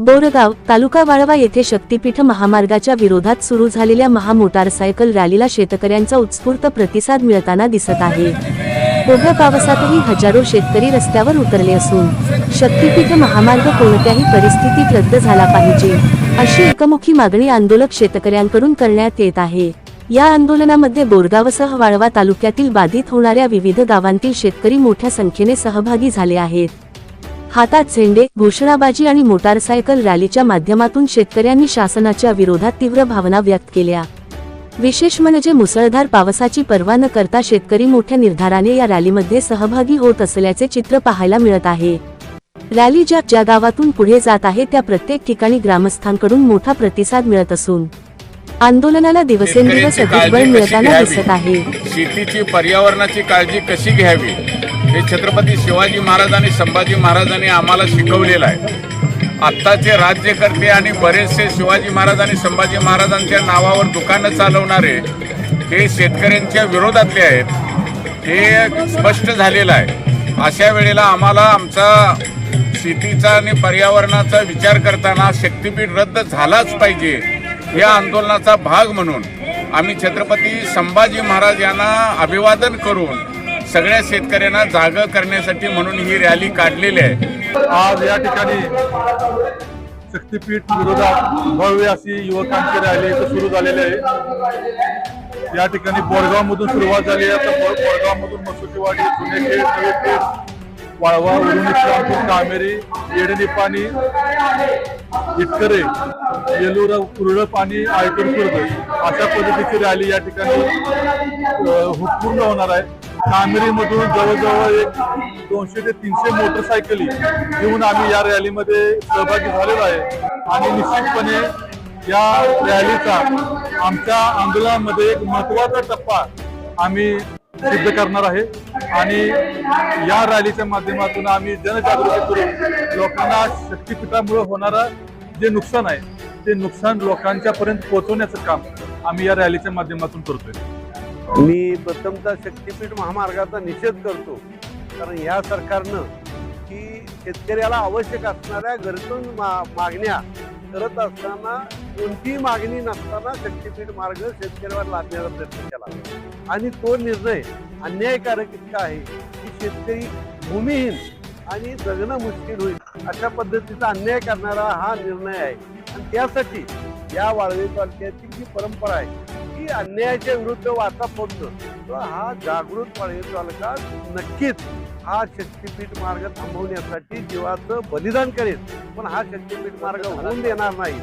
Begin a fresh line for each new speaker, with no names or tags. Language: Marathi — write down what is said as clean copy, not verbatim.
बोरगाव तालुका वाळवा येथे शक्तीपीठ महामार्गाच्या विरोधात सुरू झालेल्या मोटारसायकल रॅलीला शेतकऱ्यांचा उत्स्फूर्त प्रतिसाद मिळताना दिसत आहे। उभ्या पावसातही हजारो शेतकरी रस्त्यावर उतरले असून शक्तीपीठ महामार्ग कोणत्याही परिस्थितीत रद्द झाला पाहिजे अशी एकमुखी मागणी आंदोलक शेतकऱ्यांकडून करण्यात येत आहे। या आंदोलनामध्ये बोरगावसह वाळवा तालुक्यातील बाधित होणाऱ्या विविध गावांतील शेतकरी मोठ्या संख्येने सहभागी झाले आहेत। हातात झेंडे, घोषणाबाजी आणि मोटारसायकल रॅलीच्या माध्यमातून शेतकऱ्यांनी शासनाच्या विरोधात तीव्र भावना व्यक्त केल्या। विशेष म्हणजे मुसळधार पावसाची पर्वा न करता शेतकरी मोठ्या निर्धाराने या रॅलीमध्ये सहभागी होत असल्याचे चित्र पाहायला मिळत आहे। रॅली ज्या गावातून पुढे जात आहे त्या प्रत्येक ठिकाणी ग्रामस्थांकडून मोठा प्रतिसाद मिळत असून आंदोलनाला दिवसेंदिवस अधिक बळ मिळताना दिसत आहे।
शेतीची पर्यावरणाची काळजी कशी घ्यावी हे छत्रपती शिवाजी महाराज आणि संभाजी महाराजांनी आम्हाला शिकवलेलं आहे। आत्ताचे राज्यकर्ते आणि बरेचसे शिवाजी महाराज आणि संभाजी महाराजांच्या नावावर दुकानं चालवणारे हे शेतकऱ्यांच्या विरोधातले आहेत, हे स्पष्ट झालेलं आहे। अशा वेळेला आम्हाला आमचा शेतीचा आणि पर्यावरणाचा विचार करताना शक्तीपीठ रद्द झालाच पाहिजे या आंदोलनाचा भाग म्हणून आम्ही छत्रपती संभाजी महाराज यांना अभिवादन करून सगळ्या शेतकऱ्यांना जागा करण्यासाठी म्हणून ही रॅली काढलेली आहे।
आज या ठिकाणी शक्तीपीठ विरोधात भव्य अशी युवकांची रॅली सुरू झालेली आहे। या ठिकाणी बोरगाव मधून सुरुवात झाली आहे। बोरगाव मधून मसुतीवाडी, जुनेखेड, नवेखेड, वाळवा, उरुणी, कामेरी, येडणीपाणी, इटकरे, येलूर, कुरळपाणी, आयतूर खुर्द अशा पद्धतीची रॅली या ठिकाणी पूर्ण होणार आहे। कामेरी मधून जवळजवळ 200 ते 300 मोटरसायकली घेऊन आम्ही या रॅलीमध्ये सहभागी झालेलो आहे आणि निश्चितपणे या रॅलीचा आमच्या आंदोलनामध्ये एक महत्त्वाचा टप्पा आम्ही सिद्ध करणार आहे आणि या रॅलीच्या माध्यमातून आम्ही जनजागृती करून लोकांना शक्तीपीठामुळे होणारा जे नुकसान आहे ते नुकसान लोकांच्या पर्यंत पोहोचवण्याचं काम आम्ही या रॅलीच्या माध्यमातून करतोय।
मी प्रथमतः शक्तीपीठ महामार्गाचा निषेध करतो, कारण या सरकारनं की शेतकऱ्याला आवश्यक असणाऱ्या गरजून मागण्या करत असताना कोणतीही मागणी नसताना शक्तीपीठ मार्ग शेतकऱ्यावर लादण्याचा प्रयत्न केला आणि तो निर्णय अन्यायकारक इतका आहे की शेतकरी भूमिहीन आणि जगणं मुश्किल होईल अशा पद्धतीचा अन्याय करणारा हा निर्णय आहे। आणि त्यासाठी या वाळवे तालुक्याची जी परंपरा आहे की अन्यायाच्या विरुद्ध वाचा फोडणं, तर हा जागृत वाळवे तालुका नक्कीच हा शक्तीपीठ मार्ग थांबवण्यासाठी जीवाचं बलिदान करेल, पण हा शक्तीपीठ मार्ग होऊन देणार नाही।